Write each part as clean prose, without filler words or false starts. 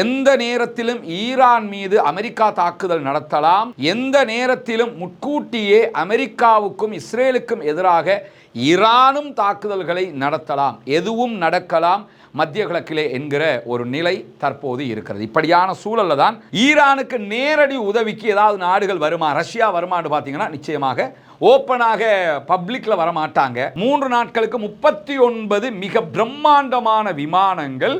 எந்த நேரத்திலும் ஈரான் மீது அமெரிக்கா தாக்குதல் நடத்தலாம், எந்த நேரத்திலும் முன்கூட்டியே அமெரிக்காவுக்கும் இஸ்ரேலுக்கும் எதிராக ஈரானும் தாக்குதல்களை நடத்தலாம், எதுவும் நடக்கலாம் மத்திய கிழக்கிலே என்கிற ஒரு நிலை தற்போது இருக்கிறது. இப்படியான சூழல்ல தான் ஈரானுக்கு நேரடி உதவிக்கு ஏதாவது நாடுகள் வருமா, ரஷ்யா வருமானு பார்த்தீங்கன்னா நிச்சயமாக ஓப்பனாக பப்ளிக்ல வரமாட்டாங்க. 3 நாட்களுக்கு 39 மிக பிரம்மாண்டமான விமானங்கள்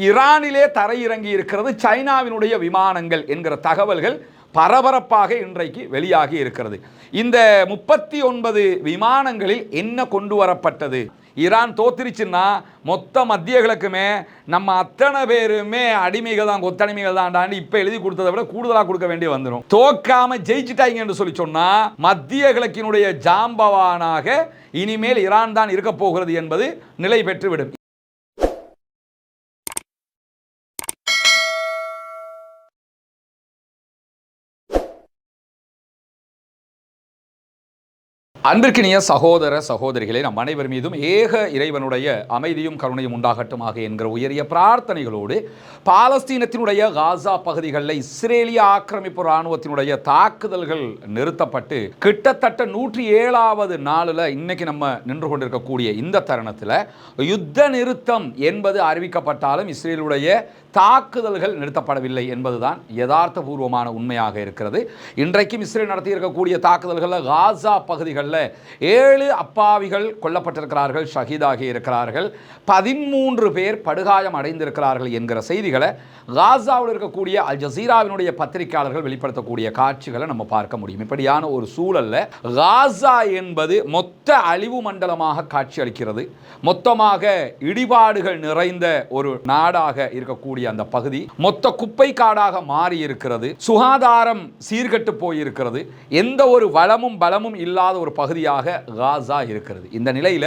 ஈரானிலே தரையிறங்கி இருக்கிறது, சைனாவினுடைய விமானங்கள் என்கிற தகவல்கள் பரபரப்பாக இன்றைக்கு வெளியாகி இருக்கிறது. இந்த 39 விமானங்களில் என்ன கொண்டு வரப்பட்டது? ஈரான் தோத்திருச்சுன்னா மொத்த மத்திய கிழக்குமே நம்ம அத்தனை பேருமே அடிமைகள் தான், கொத்தடிமைகள் தான். இப்ப எழுதி கொடுத்ததை விட கூடுதலாக கொடுக்க வேண்டிய வந்துடும். தோக்காம ஜெயிச்சுட்டாங்க என்று சொல்லி சொன்னா மத்திய கிழக்கினுடைய ஜாம்பவானாக இனிமேல் ஈரான் தான் இருக்க போகிறது என்பது நிலை பெற்றுவிடும். அன்பிற்கினிய சகோதர சகோதரிகளே, நம் அனைவர் மீதும் ஏக இறைவனுடைய அமைதியும் கருணையும் உண்டாகட்டுமாக என்கிற உயரிய பிரார்த்தனைகளோடு பாலஸ்தீனத்தினுடைய காசா பகுதிகளில் இஸ்ரேலிய ஆக்கிரமிப்பு இராணுவத்தினுடைய தாக்குதல்கள் நிறுத்தப்பட்டு கிட்டத்தட்ட 107வது நாளில் இன்னைக்கு நம்ம நின்று கொண்டிருக்கக்கூடிய இந்த தருணத்தில் யுத்த நிறுத்தம் என்பது அறிவிக்கப்பட்டாலும் இஸ்ரேலுடைய தாக்குதல்கள் நிறுத்தப்படவில்லை என்பதுதான் யதார்த்தபூர்வமான உண்மையாக இருக்கிறது. இன்றைக்கும் இஸ்ரேல் நடத்தி இருக்கக்கூடிய தாக்குதல்களில் காசா பகுதிகளில் 7 அப்பாவிகள் கொல்லப்பட்டிருக்கிறார்கள், ஷஹீதாகி இருக்கிறார்கள், 13 பேர் படுகாயம் அடைந்திருக்கிறார்கள் என்கிற செய்திகளை காசாவில் இருக்கக்கூடிய அல் ஜசீராவினுடைய பத்திரிகையாளர்கள் வெளிப்படுத்தக்கூடிய காட்சிகளை நம்ம பார்க்க முடியும். இப்படியான ஒரு சூழல்ல காசா என்பது மொத்த அழிவு மண்டலமாக காட்சி அளிக்கிறது. மொத்தமாக இடிபாடுகள் நிறைந்த ஒரு நாடாக இருக்கக்கூடிய அந்த பகுதி மொத்த குப்பை காடாக மாறி இருக்கிறது. சுகாதாரம் சீர்கெட்டு போயிருக்கிறது. எந்த ஒரு வளமும் பலமும் இல்லாத ஒரு பகுதியாக காசா இருக்கிறது. இந்த நிலையில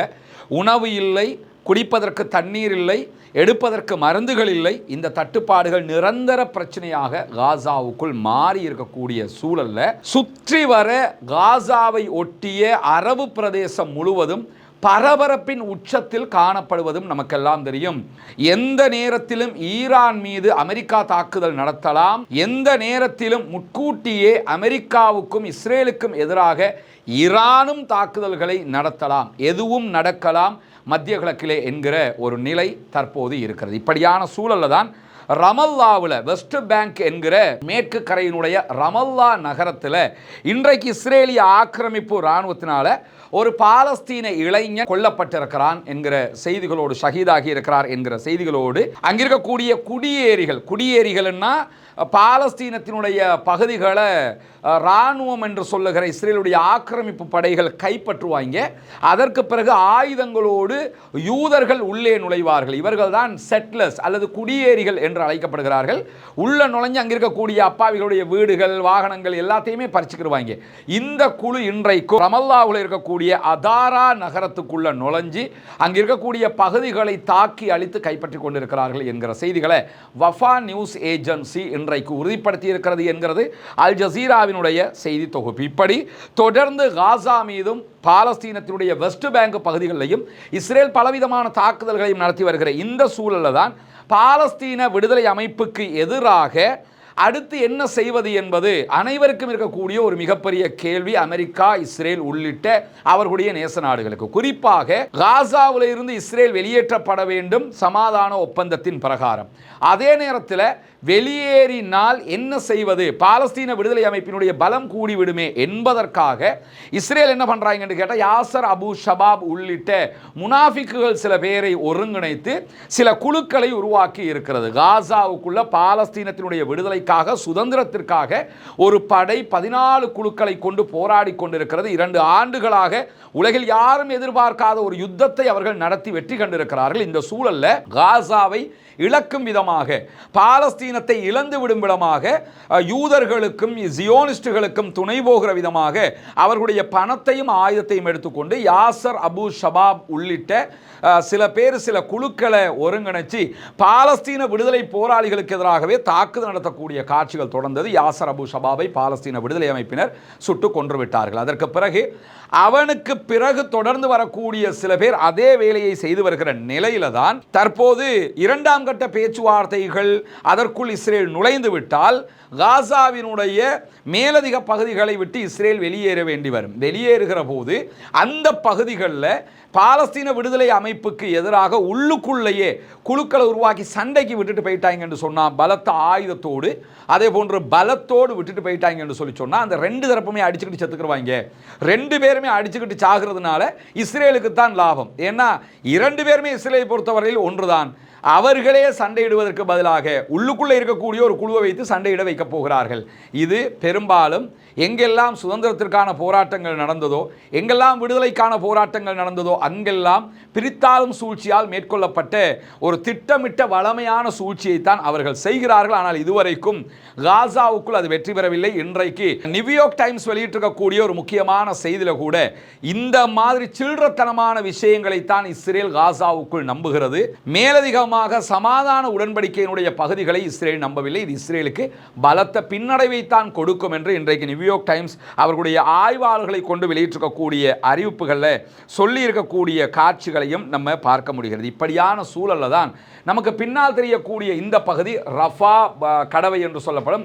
உணவு இல்லை, குடிப்பதற்கு தண்ணீர் இல்லை, எடுப்பதற்கு மருந்துகள் இல்லை. இந்த தட்டுப்பாடுகள் நிரந்தர பிரச்சனையாக காசாவுக்குள் மாறி இருக்கக்கூடிய சூழல்ல சுற்றி வர காசாவை ஒட்டிய அரபு பிரதேசம் முழுவதும் பரபரப்பின் உச்சத்தில் காணப்படுவதும் நமக்கெல்லாம் தெரியும். எந்த நேரத்திலும் ஈரான் மீது அமெரிக்கா தாக்குதல் நடத்தலாம், எந்த நேரத்திலும் முன்கூட்டியே அமெரிக்காவுக்கும் இஸ்ரேலுக்கும் எதிராக ஈரானும் தாக்குதல்களை நடத்தலாம், எதுவும் நடக்கலாம் மத்திய கிழக்கிலே என்கிற ஒரு நிலை தற்போது இருக்கிறது. இப்படியான சூழல்ல தான் ரமல்லாவில் வெஸ்ட் பேங்க் என்கிற மேற்கு கரையினுடைய ரமல்லா நகரத்தில் இன்றைக்கு இஸ்ரேலிய ஆக்கிரமிப்பு இராணுவத்தினால ஒரு பாலஸ்தீன இளைஞர் கொல்லப்பட்டிருக்கிறான் என்கிற செய்திகளோடு, ஷஹீதாகி இருக்கிறார் என்கிற செய்திகளோடு அங்கிருக்கக்கூடிய குடியேறிகள்னா பாலஸ்தீனத்தினுடைய பகுதிகளை இராணுவம் என்று சொல்லுகிற இஸ்ரேலுடைய ஆக்கிரமிப்பு படைகள் கைப்பற்றுவாங்க. அதற்கு பிறகு ஆயுதங்களோடு யூதர்கள் உள்ளே நுழைவார்கள். இவர்கள் தான் செட்லர்ஸ் அல்லது குடியேறிகள் என்று அழைக்கப்படுகிறார்கள். உள்ள நுழைஞ்சு அங்கிருக்கக்கூடிய அப்பாவிகளுடைய வீடுகள், வாகனங்கள் எல்லாத்தையுமே பறிச்சுக்கிடுவாங்க. இந்த குழு இன்றைக்கும் ரமல்லாவில் இருக்கக்கூடிய அதாரா நகரத்துக்குள்ள நுழைஞ்சு அங்க இருக்கக்கூடிய பகுதிகளை தாக்கி அழித்து கைப்பற்றி கொண்டிருக்கிறார்கள் என்கிற செய்திகளை வஃபா நியூஸ் ஏஜென்சி இன்றைக்கு உறுதிப்படுத்தி இருக்கிறது என்கிறது அல் ஜசீராவினுடைய செய்தி தொகுப்பு. இப்படி தொடர்ந்து காசா மீதும் பாலஸ்தீனத்தினுடைய வெஸ்ட் பேங்க் பகுதிகளிலையும் இஸ்ரேல் பலவிதமான தாக்குதல்களையும் நடத்தி வருகிற இந்த சூழலில் தான் பாலஸ்தீன விடுதலை அமைப்புக்கு எதிராக அடுத்து என்ன செய்வது என்பது அனைவருக்கும் இருக்கக்கூடிய ஒரு மிகப்பெரிய கேள்வி. அமெரிக்கா, இஸ்ரேல் உள்ளிட்ட அவர்களுடைய நேச நாடுகளுக்கு, குறிப்பாக காசாவில் இருந்து இஸ்ரேல் வெளியேற்றப்பட வேண்டும் சமாதான ஒப்பந்தத்தின் பிரகாரம். அதே நேரத்தில் வெளியேறினால் என்ன செய்வது, பாலஸ்தீன விடுதலை அமைப்பினுடைய பலம் கூடிவிடுமே என்பதற்காக இஸ்ரேல் என்ன பண்றாங்கன்னு கேட்டால் யாசர் அபு ஷபாப் உள்ளிட்ட முனாஃபிக்குகள் சில பேரை ஒருங்கிணைத்து சில குழுக்களை உருவாக்கி இருக்கிறது. காசாவுக்குள்ள பாலஸ்தீனத்தினுடைய விடுதலைக்காக, சுதந்திரத்திற்காக ஒரு படை 14 குழுக்களை கொண்டு போராடி கொண்டிருக்கிறது. 2 ஆண்டுகளாக உலகில் யாரும் எதிர்பார்க்காத ஒரு யுத்தத்தை அவர்கள் நடத்தி வெற்றி கண்டிருக்கிறார்கள். இந்த சூழல்ல காசாவை இழக்கும் விதமாக, பாலஸ்தீனத்தை இழந்து விடும் விதமாக, யூதர்களுக்கும் ஜியோனிஸ்டுகளுக்கும் துணை போகிற விதமாக அவர்களுடைய பணத்தையும் ஆயுதத்தையும் எடுத்துக்கொண்டு யாசர் அபு ஷபாப் உள்ளிட்ட சில குழுக்களை ஒருங்கிணைச்சு பாலஸ்தீன விடுதலை போராளிகளுக்கு எதிராகவே தாக்குதல் நடத்தக்கூடிய காட்சிகள் தொடர்ந்தது. யாசர் அபு ஷபாபை பாலஸ்தீன விடுதலை அமைப்பினர் சுட்டு கொன்று விட்டார்கள். அதற்கு பிறகு அவனுக்கு பிறகு தொடர்ந்து வரக்கூடிய சில பேர் அதே வேலையை செய்து வருகிற நிலையில தான் தற்போது 2ஆம் கட்ட பேச்சுவார்த்தைகள் அதற்குள் இஸ்ரேல் நுழைந்து விட்டால் காசாவினுடைய மேலதிக பகுதிகளை விட்டு இஸ்ரேல் வெளியேற வேண்டி வரும். வெளியேறுகிற போது அந்த பகுதிகளில் பாலஸ்தீன விடுதலை அமைப்புக்கு எதிராக உள்ளுக்குள்ளேயே குழுக்களை உருவாக்கி சண்டைக்கு விட்டுட்டு போயிட்டாங்க என்று சொன்னால், பலத்த ஆயுதத்தோடு அதே போன்று பலத்தோடு விட்டுட்டு போயிட்டாங்க என்று சொல்லி சொன்னால், அந்த ரெண்டு தரப்புமே அடிச்சுக்கிட்டு செத்துக்குருவாங்க. ரெண்டு பேருமே அடிச்சுக்கிட்டு சாகிறதுனால இஸ்ரேலுக்கு தான் லாபம். ஏன்னா இரண்டு பேருமே இஸ்ரேலை பொறுத்தவரையில் ஒன்றுதான். அவர்களே சண்டையிடுவதற்கு பதிலாக உள்ளுக்குள்ளே இருக்கக்கூடிய ஒரு குழுவை வைத்து சண்டையிட வைக்கப் போகிறார்கள். இது பெரும்பாலும் எங்கெல்லாம் சுதந்திரத்திற்கான போராட்டங்கள் நடந்ததோ, எங்கெல்லாம் விடுதலைக்கான போராட்டங்கள் நடந்ததோ, அங்கெல்லாம் பிரித்தாளும் சூழ்ச்சியால் மேற்கொள்ளப்பட்ட ஒரு திட்டமிட்ட வளமையான சூழ்ச்சியைத்தான் அவர்கள் செய்கிறார்கள். ஆனால் இதுவரைக்கும் காசாவுக்குள் அது வெற்றி பெறவில்லை. இன்றைக்கு நியூயார்க் டைம்ஸ் வெளியிட்டிருக்கக்கூடிய ஒரு முக்கியமான செய்தியில் கூட இந்த மாதிரி சில்லறத்தனமான விஷயங்களைத்தான் இஸ்ரேல் காசாவுக்குள் நம்புகிறது. மேலதிகமாக சமாதான உடன்படிக்கையினுடைய பகுதிகளை இஸ்ரேல் நம்பவில்லை. இது இஸ்ரேலுக்கு பலத்த பின்னடைவைத்தான் கொடுக்கும் என்று இன்றைக்கு நியூயார்க் டைம்ஸ் அவர்களுடைய ஆய்வாளர்களை கொண்டு வெளியிட்டிருக்கக்கூடிய அறிவிப்புகளில் சொல்லி இருக்கக்கூடிய காட்சிகளையும் நம்ம பார்க்க முடிகிறது. இப்படியான சூழலில் தான் நமக்கு பின்னால் தெரியக்கூடிய இந்த பகுதி ரஃபா கடவை என்று சொல்லப்படும்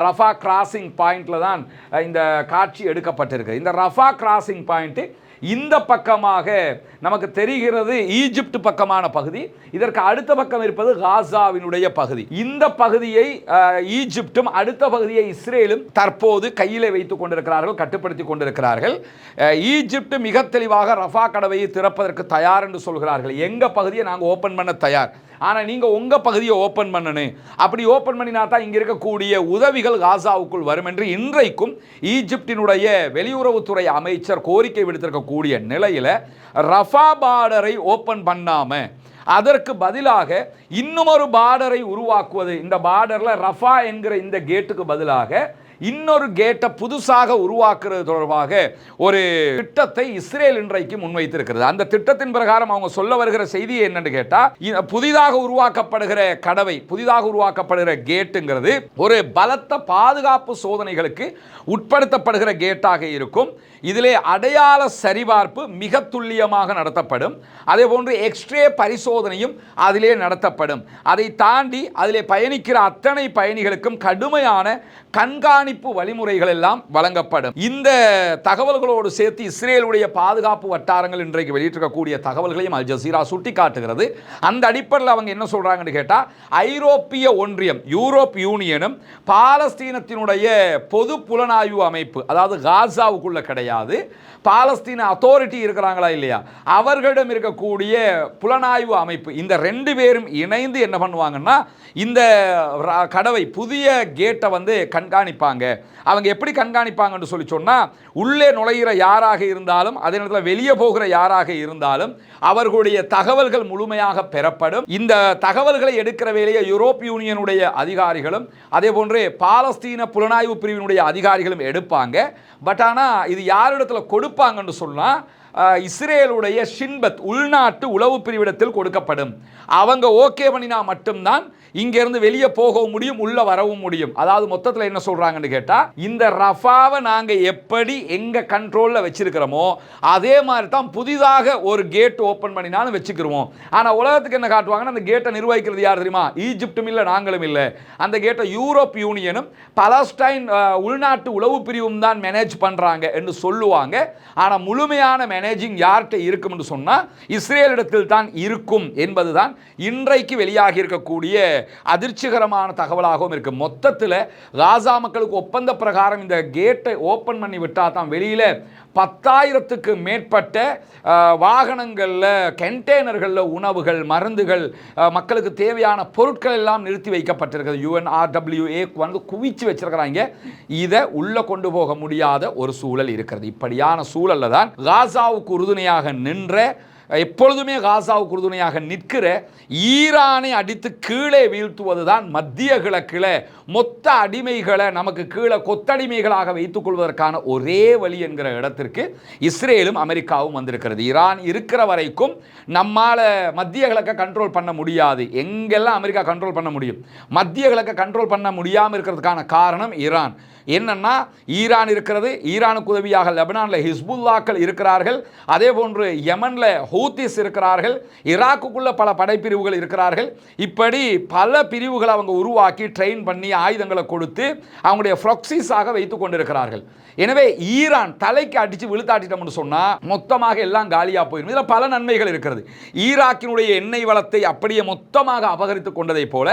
ரஃபா கிராசிங் பாயிண்ட்ல தான் இந்த காட்சி எடுக்கப்பட்டிருக்கு. இந்த ரஃபா கிராசிங் பாயிண்ட் இந்த பக்கமாக நமக்கு தெரிகிறது ஈஜிப்ட் பக்கமான பகுதி. இதற்கு அடுத்த பக்கம் இருப்பது காசாவினுடைய பகுதி. இந்த பகுதியை ஈஜிப்டும் அடுத்த பகுதியை இஸ்ரேலும் தற்போது கையிலே வைத்துக் கொண்டிருக்கிறார்கள், கட்டுப்படுத்தி கொண்டிருக்கிறார்கள். ஈஜிப்ட் மிக தெளிவாக ரஃபா கடவையை திறப்பதற்கு தயார் என்று சொல்கிறார்கள். எங்க பகுதியை நாங்கள் ஓபன் பண்ண தயார், ஆனால் நீங்கள் உங்கள் பகுதியை ஓப்பன் பண்ணணும். அப்படி ஓப்பன் பண்ணினா தான் இங்கே இருக்கக்கூடிய உதவிகள் காசாவுக்குள் வரும் என்று இன்றைக்கும் ஈஜிப்டினுடைய வெளியுறவுத்துறை அமைச்சர் கோரிக்கை விடுத்திருக்கக்கூடிய நிலையில் ரஃபா பார்டரை ஓப்பன் பண்ணாமல் அதற்கு பதிலாக இன்னுமொரு பார்டரை உருவாக்குவது, இந்த பார்டரில் ரஃபா என்கிற இந்த கேட்டுக்கு பதிலாக இன்னொரு கேட்டை புதுசாக உருவாக்குறது தொடர்பாக ஒரு திட்டத்தை இஸ்ரேல் இன்றைக்கு முன்வைத்திருக்கிறது. அந்த திட்டத்தின் பிரகாரம் அவங்க சொல்ல வருகிற செய்தி என்னன்னு கேட்டா, புதிதாக உருவாக்கப்படுகிற கடவை, புதிதாக உருவாக்கப்படுகிற கேட்டுங்கிறது ஒரு பலத்த பாதுகாப்பு சோதனைகளுக்கு உட்படுத்தப்படுகிற கேட்டாக இருக்கும். இதிலே அடையாள சரிபார்ப்பு மிக துல்லியமாக நடத்தப்படும். அதே போன்று எக்ஸ்ரே பரிசோதனையும் அதிலே நடத்தப்படும். அதை தாண்டி அதிலே பயணிக்கிற அத்தனை பயணிகளுக்கும் கடுமையான கண்காணிப்பு வழிமுறைகள் எல்லாம் வழங்கப்படும். இந்த தகவல்களோடு சேர்த்து இஸ்ரேலுடைய பாதுகாப்பு வட்டாரங்கள் இன்றைக்கு வெளியிட்டிருக்கக்கூடிய தகவல்களையும் அல் ஜசீரா சுட்டி காட்டுகிறது. அந்த அடிப்படையில் அவங்க என்ன சொல்றாங்கன்னு கேட்டா, ஐரோப்பிய ஒன்றியம், யூரோப் யூனியனும் பாலஸ்தீனத்தினுடைய பொது புலனாய்வு அமைப்பு, அதாவது காசாவுக்குள்ள கிடையாது, பாலஸ்தீன அத்தாரிட்டி இருக்கிறாங்களா இல்லையா, அவர்களிடம் இருக்கக்கூடிய புலனாய்வு அமைப்பு, இந்த ரெண்டு பேரும் இணைந்து என்ன பண்ணுவாங்கன்னா இந்த கடவை புதிய கேட்டை வந்து கண்காணிப்பாங்க. அவங்க எப்படி கண்காணிப்பாங்கன்னு சொல்லி சொன்னா, உள்ளே நுழைகிற யாராக இருந்தாலும் அதே நேரத்தில் வெளியே போகிற யாராக இருந்தாலும் அவர்களுடைய தகவல்கள் முழுமையாக பெறப்படும். இந்த தகவல்களை எடுக்கிற வேலையை யூரோப் யூனியனுடைய அதிகாரிகளும் அதே போன்று பாலஸ்தீன புலனாய்வு பிரிவினுடைய அதிகாரிகளும் எடுப்பாங்க. பட் ஆனால் இது யாரிடத்துல கொடுப்பாங்கன்னு சொன்னா, இஸ்ரேலுடைய ஷின்பத் உள்நாட்டு உளவு பிரிவிடத்தில் கொடுக்கப்படும். அவங்க ஓகே பண்ணினா மட்டும்தான் இங்கிருந்து வெளியே போகவும் முடியும், உள்ள வரவும் முடியும். அதாவது மொத்தத்தில் என்ன சொல்றாங்கன்னு கேட்டா, இந்த ரஃபாவை நாங்க எப்படி எங்க கண்ட்ரோல்ல வச்சிருக்கிறோமோ அதே மாதிரி தான் புதிதாக ஒரு கேட் ஓபன் பண்ணினாலும் வச்சுக்கிறோம். ஆனா உலகத்துக்கு என்ன காட்டுவாங்கன்னா, அந்த கேட்டை நிர்வகிக்கிறது யார் தெரியுமா? ஈஜிப்டும் இல்லை, நாங்களும் இல்லை. அந்த கேட்டை யூரோப் யூனியனும் பலஸ்டைன் உள்நாட்டு உளவு பிரிவும் தான் மேனேஜ் பண்றாங்க என்று சொல்லுவாங்க. ஆனா முழுமையான மேனேஜிங் யார்கிட்ட இருக்கும் என்று சொன்னா இஸ்ரேலிடத்தில் தான் இருக்கும் என்பதுதான் இன்றைக்கு வெளியாகி இருக்கக்கூடிய அதிர்ச்சிகரமான தகவலாகவும் இருக்கு. மொத்தத்தில் காசா மக்களுக்கு ஒப்பந்த பிரகாரம் இந்த கேட்டை ஓபன் பண்ணி விட்டா தான் வெளியில 10,000க்கு மேற்பட்ட வாகனங்களில், கண்டெய்னர்களில் உணவுகள், மருந்துகள், மக்களுக்கு தேவையான பொருட்கள் எல்லாம் நிறுத்தி வைக்கப்பட்டிருக்கிறது. UNRWA வந்து குவிச்சு வச்சிருக்கிறாங்க. இதை உள்ள கொண்டு போக முடியாத ஒரு சூழல் இருக்கிறது. இப்படியான சூழல்ல தான் காசாவுக்கு உறுதுணையாக நின்ற, எப்பொழுதுமே காசாவுக்கு உறுதுணையாக நிற்கிற ஈரானை அடித்து கீழே வீழ்த்துவதுதான் மத்திய கிழக்கில் மொத்த அடிமைகளை நமக்கு கீழே கொத்தடிமைகளாக வைத்துக் கொள்வதற்கான ஒரே வழி என்கிற இடத்திற்கு இஸ்ரேலும் அமெரிக்காவும் வந்திருக்கிறது. ஈரான் இருக்கிற வரைக்கும் நம்மால் மத்திய கிழக்கை கண்ட்ரோல் பண்ண முடியாது. எங்கெல்லாம் அமெரிக்கா கண்ட்ரோல் பண்ண முடியும், மத்திய கிழக்கை கண்ட்ரோல் பண்ண முடியாமல் இருக்கிறதுக்கான காரணம் ஈரான். என்னன்னா, ஈரான் இருக்கிறது, ஈரானுக்கு உதவியாக லெபனானில் ஹிஸ்புல்லாக்கள் இருக்கிறார்கள், அதே போன்று யமனில் ஹூத்திஸ் இருக்கிறார்கள், ஈராக்குக்குள்ள பல படைப்பிரிவுகள் இருக்கிறார்கள். இப்படி பல பிரிவுகளை அவங்க உருவாக்கி ட்ரெயின் பண்ணி ஆயுதங்களை கொடுத்து அவங்களுடைய ப்ராக்சிஸாக வைத்துக் கொண்டிருக்கிறார்கள். எனவே ஈரான் தலைக்கு அடித்து விழுத்தாட்டிட்டோம்னு சொன்னால் மொத்தமாக எல்லாம் காலியாக போயிடும். இதில் பல நன்மைகள் இருக்கிறது. ஈராக்கினுடைய எண்ணெய் வளத்தை அப்படியே மொத்தமாக அபகரித்துக் கொண்டதை போல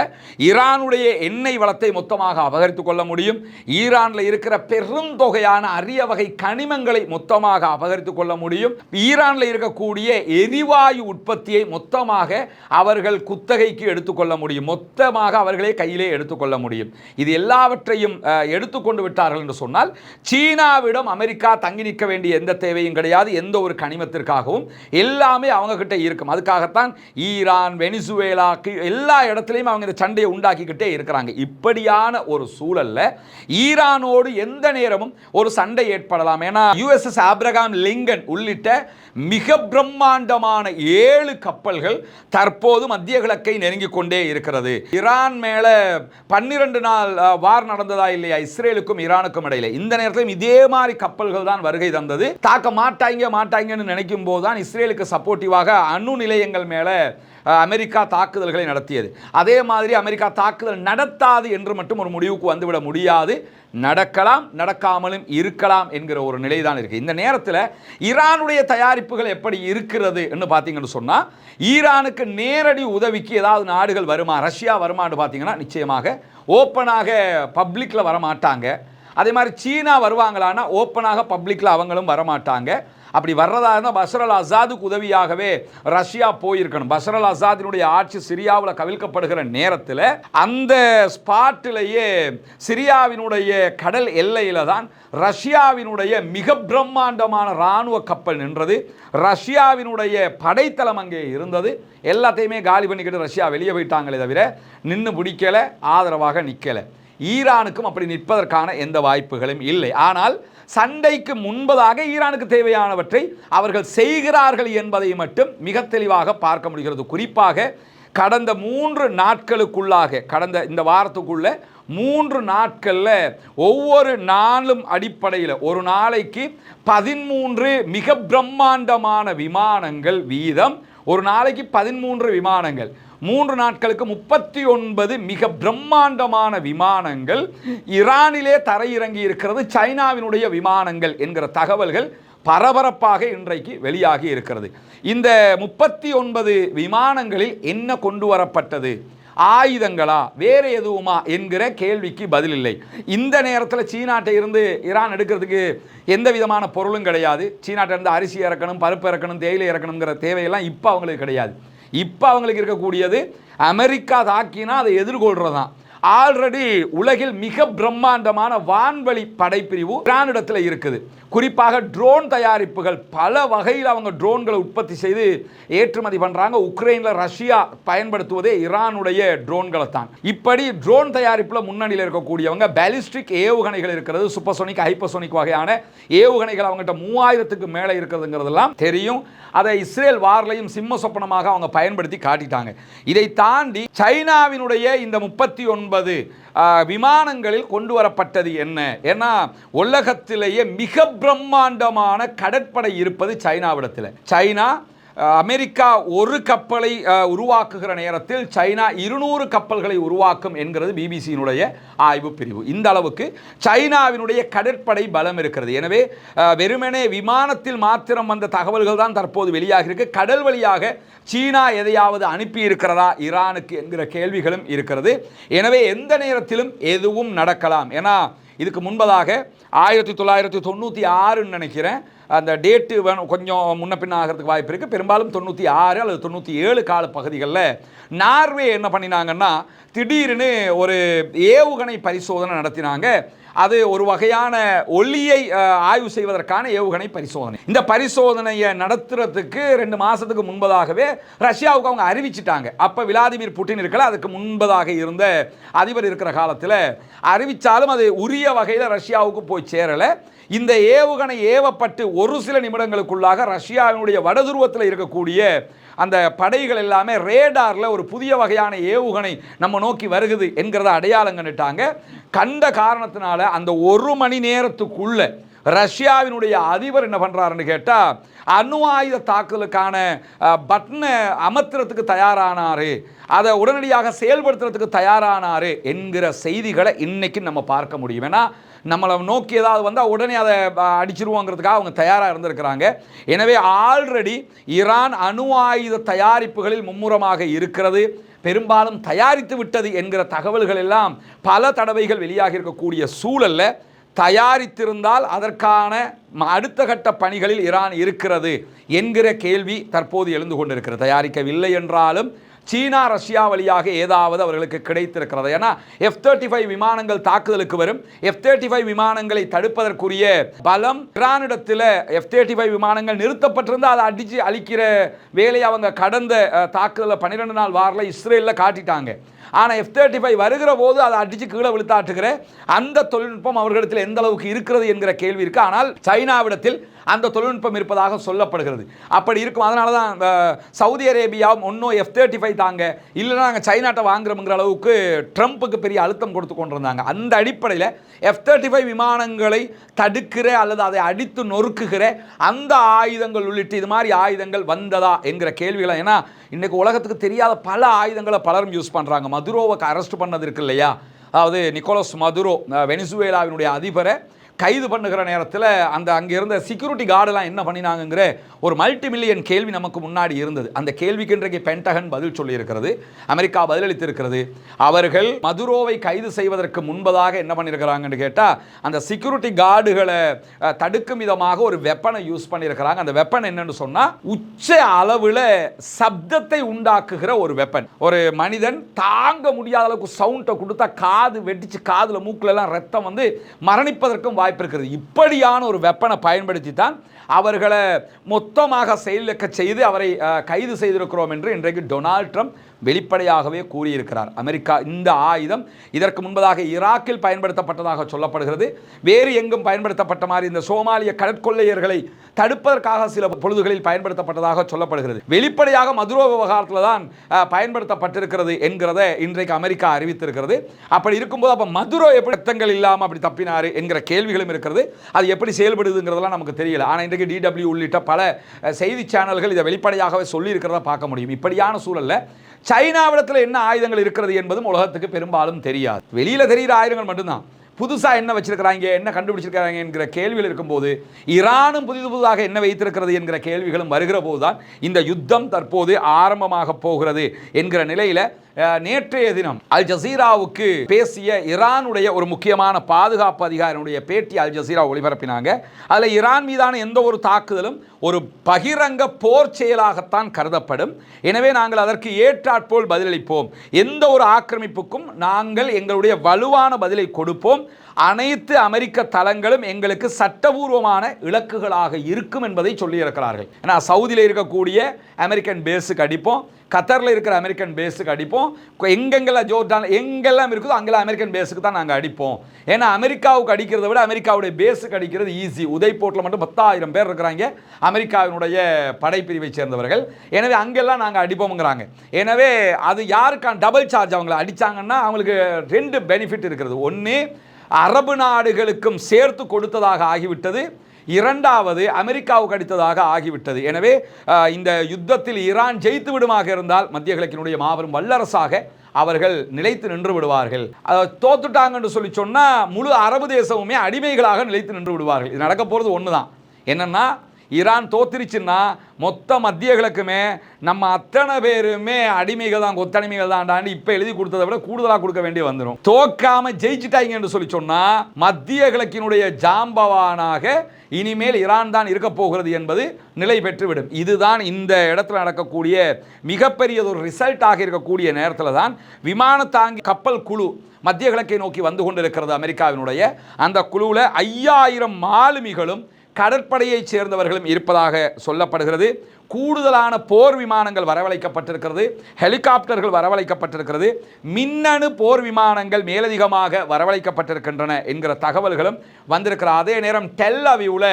ஈரானுடைய எண்ணெய் வளத்தை மொத்தமாக அபகரித்துக் கொள்ள முடியும். ஈரானில் இருக்கிற பெருந்தொகையான அரிய வகை கனிமங்களை மொத்தமாக அபகரித்துக் கொள்ள முடியும். ஈரானில் இருக்கக்கூடிய எரிவாயு உற்பத்தியை மொத்தமாக அவர்கள் குத்தகைக்கு எடுத்துக்கொள்ள முடியும். மொத்தமாக அவர்களே கையிலே எடுத்துக்கொள்ள முடியும். இது எல்லாவற்றையும் எடுத்துக்கொண்டு விட்டார்கள் என்று சொன்னால் சீனாவிடம் அமெரிக்கா தங்கி நிற்க வேண்டிய எந்த தேவையும் கிடையாது. எந்த ஒரு கனிமத்திற்காகவும் எல்லாமே அவங்க கிட்ட இருக்கும். அதுக்காகத்தான் ஈரான், வெனிசுவேலா எல்லா இடத்துலையும் அவங்க இந்த சண்டையை உண்டாக்கிக்கிட்டே இருக்கிறாங்க. இப்படியான ஒரு சூழல்ல ஈரானோடு எந்த நேரமும் ஒரு சண்டை ஏற்படலாம். ஏன்னா USS ஆப்ரகாம் லிங்கன் உள்ளிட்ட மிக பிரம்மாண்டமான 7 கப்பல்கள் தற்போது மத்திய கிழக்கை நெருங்கிக் கொண்டே இருக்கிறது. ஈரான் மேல 12 நாள் வார் நடந்ததா இல்லையா இஸ்ரேலுக்கும் ஈரானுக்கும் இடையில? இந்த நேரத்தில் இதே மாதிரி கப்பல்கள் தான் வருகை தந்தது. தாக்க மாட்டாங்கன்னு நினைக்கும் போதுதான் இஸ்ரேலுக்கு சப்போர்ட்டிவாக அணு நிலையங்கள் மேல அமெரிக்கா தாக்குதல்களை நடத்தியது. அதே மாதிரி அமெரிக்கா தாக்குதல் நடத்தாது என்று மட்டும் ஒரு முடிவுக்கு வந்துவிட முடியாது. நடக்கலாம், நடக்காமலும் இருக்கலாம் என்கிற ஒரு நிலை தான் இருக்கு. இந்த நேரத்தில் ஈரானுடைய தயாரிப்புகள் எப்படி இருக்கிறது என்று பார்த்தீங்கன்னு சொன்னால், ஈரானுக்கு நேரடி உதவிக்கு ஏதாவது நாடுகள் வருமா, ரஷ்யா வருமானு பார்த்தீங்கன்னா நிச்சயமாக ஓப்பனாக பப்ளிக்கில் வரமாட்டாங்க. அதே மாதிரி சீனா வருவாங்களான்னா ஓப்பனாக பப்ளிக்கில் அவங்களும் வரமாட்டாங்க. அப்படி வர்றதா இருந்தால் பஷர் அல் அசாதுக்கு உதவியாகவே ரஷ்யா போயிருக்கணும். பஷர் அல் அசாதினுடைய ஆட்சி சிரியாவில் கவிழ்க்கப்படுகிற நேரத்தில் அந்த ஸ்பாட்டிலேயே சிரியாவினுடைய கடல் எல்லையில் தான் ரஷ்யாவினுடைய மிக பிரம்மாண்டமான இராணுவ கப்பல் நின்றது. ரஷ்யாவினுடைய படைத்தளம் அங்கே இருந்தது. எல்லாத்தையுமே காலி பண்ணிக்கிட்டு ரஷ்யா வெளியே போயிட்டாங்களே தவிர நின்று பிடிக்கலை, ஆதரவாக நிற்கலை. ஈரானுக்கும் அப்படி நிற்பதற்கான எந்த வாய்ப்புகளும் இல்லை. ஆனால் சண்டைக்கு முன்பதாக ஈரானுக்கு தேவையானவற்றை அவர்கள் செய்கிறார்கள் என்பதை மட்டும் மிக தெளிவாக பார்க்க முடிகிறது. குறிப்பாக கடந்த 3 நாட்களுக்குள்ளாக, கடந்த இந்த வாரத்துக்குள்ள 3 நாட்களில் ஒவ்வொரு நாளும் அடிப்படையில் ஒரு நாளைக்கு 13 மிக பிரம்மாண்டமான விமானங்கள் வீதம், ஒரு நாளைக்கு 13 விமானங்கள், 3 நாட்களுக்கு 39 மிக பிரம்மாண்டமான விமானங்கள் ஈரானிலே தரையிறங்கி இருக்கிறது. சைனாவினுடைய விமானங்கள் என்கிற தகவல்கள் பரபரப்பாக இன்றைக்கு வெளியாகி இருக்கிறது. இந்த 39 விமானங்களில் என்ன கொண்டு வரப்பட்டது? ஆயுதங்களா, வேறு எதுவுமா என்கிற கேள்விக்கு பதில் இல்லை. இந்த நேரத்தில் சீனாட்டை இருந்து ஈரான் எடுக்கிறதுக்கு எந்த விதமான பொருளும் கிடையாது. சீனாட்டை இருந்து அரிசி இறக்கணும், பருப்பு இறக்கணும், தேயிலை இறக்கணுங்கிற தேவையெல்லாம் இப்போ அவங்களுக்கு கிடையாது. இப்போ அவங்களுக்கு இருக்கக்கூடியது அமெரிக்கா தாக்கினா அதை எதிர்கொள்கிறது தான். ஆல்ரெடி உலகில் மிக பிரம்மாண்டமான வான்வழி படைப்பிரிவு ஈரானிடத்தில் இருக்குது. குறிப்பாக ட்ரோன் தயாரிப்புகள் பல வகையில் அவங்க ட்ரோன்களை உற்பத்தி செய்து ஏற்றுமதி பண்ணுறாங்க. உக்ரைனில் ரஷ்யா பயன்படுத்துவதே ஈரானுடைய ட்ரோன்களை தான். இப்படி ட்ரோன் தயாரிப்பில் முன்னணியில் இருக்கக்கூடியவங்க பாலிஸ்டிக் ஏவுகணைகள் இருக்கிறது, சூப்பர்சோனிக், ஹைப்பர்சோனிக் வகையான ஏவுகணைகள் அவங்ககிட்ட 3000க்கு மேலே இருக்கிறதுங்கிறதெல்லாம் தெரியும். அதை இஸ்ரேல் வார்லையும் சிம்ம சொப்பனமாக அவங்க பயன்படுத்தி காட்டிட்டாங்க. இதை தாண்டி சைனாவினுடைய இந்த 39 விமானங்களில் கொண்டு வரப்பட்டது என்ன? ஏன்னா உலகத்திலேயே மிக பிரம்மாண்டமான கடற்படை இருப்பது சைனாவிடத்தில். சைனா அமெரிக்கா ஒரு கப்பலை உருவாக்குகிற நேரத்தில் சைனா 200 கப்பல்களை உருவாக்கும் என்கிறது பிபிசியினுடைய ஆய்வு பிரிவு. இந்த அளவுக்கு சைனாவினுடைய கடற்படை பலம் இருக்கிறது. எனவே வெறுமனே விமானத்தில் மாத்திரம் வந்த தகவல்கள் தான் தற்போது வெளியாக இருக்கு. கடல் வழியாக சீனா எதையாவது அனுப்பி இருக்கிறதா ஈரானுக்கு என்கிற கேள்விகளும் இருக்கிறது. எனவே எந்த நேரத்திலும் எதுவும் நடக்கலாம். ஏன்னா இதுக்கு முன்பதாக 1996 நினைக்கிறேன், அந்த டேட்டு கொஞ்சம் முன்ன பின்ன ஆகிறதுக்கு வாய்ப்பு இருக்குது. பெரும்பாலும் 96 அல்லது 97 கால பகுதிகளில் நார்வே என்ன பண்ணினாங்கன்னா திடீர்னு ஒரு ஏவுகணை பரிசோதனை நடத்தினாங்க. அது ஒரு வகையான ஒளியை ஆய்வு செய்வதற்கான ஏவுகணை பரிசோதனை. இந்த பரிசோதனையை நடத்துறதுக்கு 2 மாதத்துக்கு முன்பதாகவே ரஷ்யாவுக்கு அவங்க அறிவிச்சிட்டாங்க. அப்போ விளாடிமிர் புட்டின் இருக்கல, அதுக்கு முன்பதாக இருந்த அதிபர் இருக்கிற காலத்தில் அறிவித்தாலும் அது உரிய வகையில் ரஷ்யாவுக்கு போய் சேரலை. இந்த ஏவுகணை ஏவப்பட்டு ஒரு சில நிமிடங்களுக்குள்ளாக ரஷ்யாவினுடைய வடதுருவத்தில் இருக்கக்கூடிய அந்த படைகள் எல்லாமே ரேடாரில் ஒரு புதிய வகையான ஏவுகணை நம்ம நோக்கி வருகுது என்கிறத அடையாளம் கண்டுட்டாங்க. கண்ட காரணத்தினால அந்த 1 மணி நேரத்துக்குள்ள ரஷ்யாவினுடைய அதிபர் என்ன பண்ணுறாருன்னு கேட்டால் அணு ஆயுத தாக்குதலுக்கான பட்டனை அமர்த்துறதுக்கு தயாரானார், அதை உடனடியாக செயல்படுத்துறதுக்கு தயாரானார் என்கிற செய்திகளை இன்னைக்கு நம்ம பார்க்க முடியும். ஏன்னா நம்மளை நோக்கி ஏதாவது வந்தால் உடனே அதை அடிச்சிருவோங்கிறதுக்காக அவங்க தயாராக இருந்திருக்கிறாங்க. எனவே ஆல்ரெடி ஈரான் அணு ஆயுத தயாரிப்புகளில் மும்முரமாக இருக்கிறது, பெரும்பாலும் தயாரித்து விட்டது என்கிற தகவல்கள் எல்லாம் பல தடவைகள் வெளியாக இருக்கக்கூடிய சூழல்ல தயாரித்திருந்தால் அதற்கான அடுத்த கட்ட பணிகளில் ஈரான் இருக்கிறது என்கிற கேள்வி தற்போது எழுந்து கொண்டிருக்கிறது. தயாரிக்கவில்லை என்றாலும் சீனா ரஷ்யா வழியாக ஏதாவது அவர்களுக்கு கிடைத்திருக்கிறது. ஏன்னா F-35 விமானங்கள் தாக்குதலுக்கு வரும். F-35 விமானங்களை தடுப்பதற்குரிய பலம் ஈரானிடத்தில் F-35 விமானங்கள் நிறுத்தப்பட்டிருந்தால் அதை அடித்து அழிக்கிற வேலையை அவங்க கடந்த தாக்குதலில் 12 நாள் வாரில் இஸ்ரேலில் காட்டிட்டாங்க. ஆனால் F-35 வருகிற போது அதை அடித்து கீழே விழுத்தாட்டுகிற அந்த தொழில்நுட்பம் அவர்களிடத்தில் எந்த அளவுக்கு இருக்கிறது என்கிற கேள்வி இருக்குது. ஆனால் சைனாவிடத்தில் அந்த தொழில்நுட்பம் இருப்பதாக சொல்லப்படுகிறது. அப்படி இருக்கும். அதனால தான் சவுதி அரேபியாவும் ஒன்றும் F-35 தாங்க, இல்லைன்னா நாங்கள் சைனாட்டை வாங்குறோங்கிற அளவுக்கு ட்ரம்ப்புக்கு பெரிய அழுத்தம் கொடுத்து கொண்டிருந்தாங்க. அந்த அடிப்படையில் F-35 விமானங்களை தடுக்கிற அல்லது அதை அடித்து நொறுக்குகிற அந்த ஆயுதங்கள் உள்ளிட்டு இது மாதிரி ஆயுதங்கள் வந்ததா என்கிற கேள்விகளை, ஏன்னா இன்றைக்கு உலகத்துக்கு தெரியாத பல ஆயுதங்களை பலரும் யூஸ் பண்ணுறாங்க. மதுரோவை அரெஸ்ட் பண்ணது இருக்கு இல்லையா, அதாவது நிக்கோலஸ் மதுரோ வெனிசுவேலாவினுடைய அதிபரை கைது பண்ணுகிற நேரத்தில் அந்த அங்கே இருந்த செக்யூரிட்டி கார்டெல்லாம் என்ன பண்ணினாங்கிற ஒரு மல்டி மில்லியன் கேள்வி நமக்கு முன்னாடி இருந்தது. அந்த கேள்விக்கு இன்றைக்கு பென்டகன் பதில் சொல்லியிருக்கிறது, அமெரிக்கா பதிலளித்திருக்கிறது. அவர்கள் மதுரோவை கைது செய்வதற்கு முன்பதாக என்ன பண்ணியிருக்கிறாங்கன்னு கேட்டால் அந்த செக்யூரிட்டி கார்டுகளை தடுக்கும் விதமாக ஒரு வெப்பனை யூஸ் பண்ணியிருக்கிறாங்க. அந்த வெப்பன் என்னன்னு சொன்னால் உச்ச அளவில் சப்தத்தை உண்டாக்குகிற ஒரு வெப்பன். ஒரு மனிதன் தாங்க முடியாத அளவுக்கு சவுண்டை கொடுத்தா காது வெடிச்சு காதில் மூக்கிலெல்லாம் ரத்தம் வந்து மரணிப்பதற்கும் வாய்ப்பு இருக்கிறது. இப்படியான ஒரு வெப்பனை பயன்படுத்தி தான் அவர்களை மொத்தமாக செயலிழக்க செய்து அவரை கைது செய்திருக்கிறோம் என்று இன்றைக்கு டொனால்ட் ட்ரம்ப் வெளிப்படையாகவே கூறியிருக்கிறார். அமெரிக்கா இந்த ஆயுதம் இதற்கு முன்பதாக ஈராக்கில் பயன்படுத்தப்பட்டதாக சொல்லப்படுகிறது. வேறு எங்கும் பயன்படுத்தப்பட்ட மாதிரி இந்த சோமாலிய கடற்கொள்ளையர்களை தடுப்பதற்காக சில பொழுதுகளில் பயன்படுத்தப்பட்டதாக சொல்லப்படுகிறது. வெளிப்படையாக மதுரோ விவகாரத்தில் தான் பயன்படுத்தப்பட்டிருக்கிறது என்கிறத இன்றைக்கு அமெரிக்கா அறிவித்திருக்கிறது. அப்படி இருக்கும்போது அப்போ மதுரோ எப்படி ரத்தங்கள் இல்லாமல் அப்படி தப்பினார் என்கிற கேள்விகளும் இருக்கிறது. அது எப்படி செயல்படுதுங்கிறதெல்லாம் நமக்கு தெரியல. ஆனால் இன்றைக்கு DW உள்ளிட்ட பல செய்தி சேனல்கள் இதை வெளிப்படையாகவே சொல்லி இருக்கிறத பார்க்க முடியும். இப்படியான சூழல்ல சைனாவிடத்தில் என்ன ஆயுதங்கள் இருக்கிறது என்பதும் உலகத்துக்கு பெரும்பாலும் தெரியாது. வெளியில் தெரிகிற ஆயுதங்கள் மட்டும்தான். புதுசாக என்ன வச்சிருக்கிறாங்க, என்ன கண்டுபிடிச்சிருக்கிறாங்க என்கிற கேள்விகள் இருக்கும்போது ஈரானும் புதிதாக என்ன வைத்திருக்கிறது என்கிற கேள்விகளும் வருகிற போதுதான் இந்த யுத்தம் தற்போது ஆரம்பமாக போகிறது என்கிற நிலையில் நேற்றைய தினம் அல் ஜசீராவுக்கு பேசிய ஈரானுடைய ஒரு முக்கியமான பாதுகாப்பு அதிகாரியுடைய பேட்டி அல் ஜசீரா ஒளிபரப்பினாங்க. அதில் ஈரான் மீதான எந்த ஒரு தாக்குதலும் ஒரு பகிரங்க போர் செயலாகத்தான் கருதப்படும். எனவே நாங்கள் அதற்கு ஏற்றாற்போல் பதிலளிப்போம். எந்த ஒரு ஆக்கிரமிப்புக்கும் நாங்கள் எங்களுடைய வலுவான பதிலை கொடுப்போம். அனைத்து அமெரிக்க தளங்களும் எங்களுக்கு சட்டபூர்வமான இலக்குகளாக இருக்கும் என்பதை சொல்லியிருக்கிறார்கள். ஏன்னா சவுதியில் இருக்கக்கூடிய அமெரிக்கன் பேஸுக்கு அடிப்போம், கத்தரில் இருக்கிற அமெரிக்கன் பேஸுக்கு அடிப்போம், எங்கெங்கெல்லாம் ஜோர்டான் எங்கெல்லாம் இருக்குதோ அங்கெல்லாம் அமெரிக்கன் பேஸுக்கு தான் நாங்கள் அடிப்போம். ஏன்னா அமெரிக்காவுக்கு அடிக்கிறத விட அமெரிக்காவுடைய பேஸுக்கு அடிக்கிறது ஈஸி. உதய்போர்ட்டில் மட்டும் 10,000 பேர் இருக்கிறாங்க அமெரிக்காவினுடைய படைப்பிரிவை சேர்ந்தவர்கள். எனவே அங்கெல்லாம் நாங்கள் அடிப்போம்ங்கிறாங்க. எனவே அது யாருக்கான டபுள் சார்ஜ், அவங்களை அடித்தாங்கன்னா அவங்களுக்கு 2 பெனிஃபிட் இருக்கிறது. ஒன்று, அரபு நாடுகளுக்கும் சேர்த்து கொடுத்ததாக ஆகிவிட்டது. இரண்டாவது, அமெரிக்காவுக்கு அடித்ததாக ஆகிவிட்டது. எனவே இந்த யுத்தத்தில் ஈரான் ஜெயித்து விடுமாக இருந்தால் மத்திய கிழக்கினுடைய மாபெரும் வல்லரசாக அவர்கள் நிலைத்து நின்று விடுவார்கள். தோத்துட்டாங்கன்னு சொல்லி சொன்னால் முழு அரபு தேசமுமே அடிமைகளாக நிலைத்து நின்று விடுவார்கள். இது நடக்க போகிறது ஒன்று தான். என்னென்னா ஈரான் தோத்துருச்சுன்னா மொத்த மத்திய கிழக்குமே நம்ம அத்தனை பேருமே அடிமைகள் தான், கொத்தடிமைகள் தான்டான்னு இப்போ எழுதி கொடுத்ததை விட கூடுதலாக கொடுக்க வேண்டிய வந்துடும். தோக்காம ஜெயிச்சுட்டாங்கன்னு சொல்லி சொன்னால் மத்திய கிழக்கினுடைய ஜாம்பவானாக இனிமேல் ஈரான் தான் இருக்க போகிறது என்பது நிலை பெற்றுவிடும். இதுதான் இந்த இடத்துல நடக்கக்கூடிய மிகப்பெரியதொரு ரிசல்ட்டாக இருக்கக்கூடிய நேரத்தில் தான் விமான தாங்கி கப்பல் குழு மத்திய கிழக்கை நோக்கி வந்து கொண்டிருக்கிறது. அமெரிக்காவினுடைய அந்த குழுவில் 5000 மாலுமிகளும் கடற்படையைச் சேர்ந்தவர்களும் இருப்பதாக சொல்லப்படுகிறது. கூடுதலான போர் விமானங்கள் வரவழைக்கப்பட்டிருக்கிறது, ஹெலிகாப்டர்கள் வரவழைக்கப்பட்டிருக்கிறது, மின்னணு போர் விமானங்கள் மேலதிகமாக வரவழைக்கப்பட்டிருக்கின்றன என்கிற தகவல்களும் வந்திருக்கிற அதே நேரம் டெல் அவீவ்ல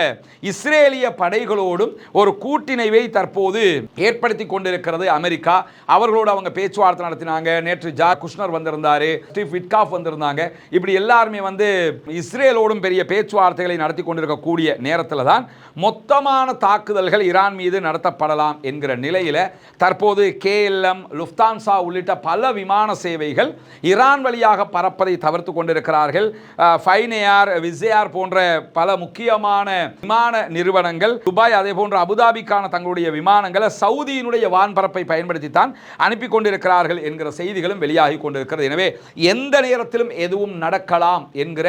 இஸ்ரேலிய படைகளோடும் ஒரு கூட்டிணைவை தற்போது ஏற்படுத்தி கொண்டிருக்கிறது அமெரிக்கா. அவர்களோடு அவங்க பேச்சுவார்த்தை நடத்தினாங்க. நேற்று ஜார்ட் குஷ்னர் வந்திருந்தாரு, ஸ்டீவ் விட்காஃப் வந்திருந்தாங்க. இப்படி எல்லாருமே இஸ்ரேலோடும் பெரிய பேச்சுவார்த்தைகளை நடத்தி கொண்டிருக்கக்கூடிய நேரத்தில் தான் மொத்தமான தாக்குதல்கள் ஈரான் மீது நடத்தப்படலாம் என்கிற நிலையில் தற்போது KLM, லுஃப்தான்சா உள்ளிட்ட பல விமான சேவைகள் ஈரான் வழியாக பறப்பதை தவிர்த்து கொண்டிருக்கிறார்கள். ஃபைனேயார், விசேயார் போன்ற பல முக்கியமான விமான நிறுவனங்கள் துபாய் அதே போன்ற அபுதாபிக்கான தங்களுடைய விமானங்களை சவுதியினுடைய வான்பரப்பை பயன்படுத்தித்தான் அனுப்பி கொண்டிருக்கிறார்கள் என்கிற செய்திகளும் வெளியாகி கொண்டிருக்கிறது. எனவே எந்த நேரத்திலும் எதுவும் நடக்கலாம் என்கிற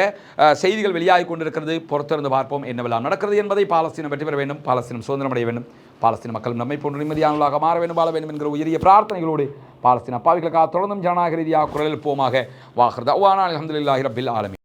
செய்திகள் வெளியாகி கொண்டிருக்கிறது. பொறுத்திருந்து பார்ப்போம் என்னவெல்லாம் நடக்கிறது என்பதை. பாலஸ்தீனம் வெற்றி பெற வேண்டும், பாலஸ்தீனம் சுதந்திரம் அடைய வேண்டும், பாலஸ்தீன மக்களும் நம்மை போன்ற நிம்மதியானவர்களாக மாற வேண்டும், வாழ வேண்டும் என்கிற உயரிய பிரார்த்தனைகளோடு பாலஸ்தீன அப்பாவிகளுக்காக தொடர்ந்தும் ஜனநாயக ரீதியாக குரல் எழுப்புவோமாக. வாஹிர் தஅவானா அல்ஹம்துலில்லாஹி ரப்பில் ஆலமீன்.